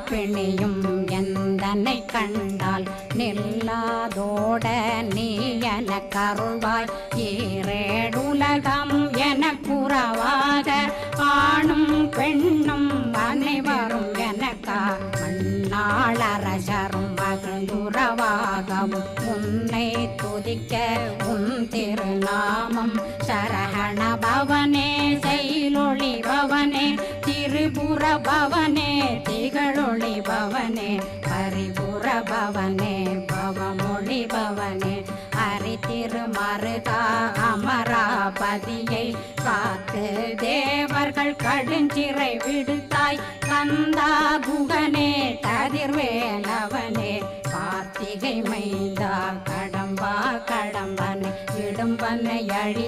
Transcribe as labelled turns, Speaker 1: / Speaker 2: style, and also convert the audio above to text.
Speaker 1: பிணியும் எந்தனை கண்டால் நில்லாதோட நீ என கருள்வாய் ஈரேடுலகம் என குறவாக ஆணும் பெண்ணும் அனைவரும் எனக்கா மண்ணாளரசரும் மகிழ்ந்துறவாகவும் உன்னை துதிக்க உன் திருநாமம் சரஹண பவனே செயலொளி பவனே திரிபுர பவனே திகழொளி பவனே பரிபுர பவனே பவமொழி பவனே ஹரி திருமருகா அமராபதியை காத்து தேவர்கள் கடுஞ்சிறை விடுத்தாய் கந்தா குகனே கதிர்வேலவனே கார்த்திகை மைந்தா கடம்பா கடம்பனை இடும்பனை அழி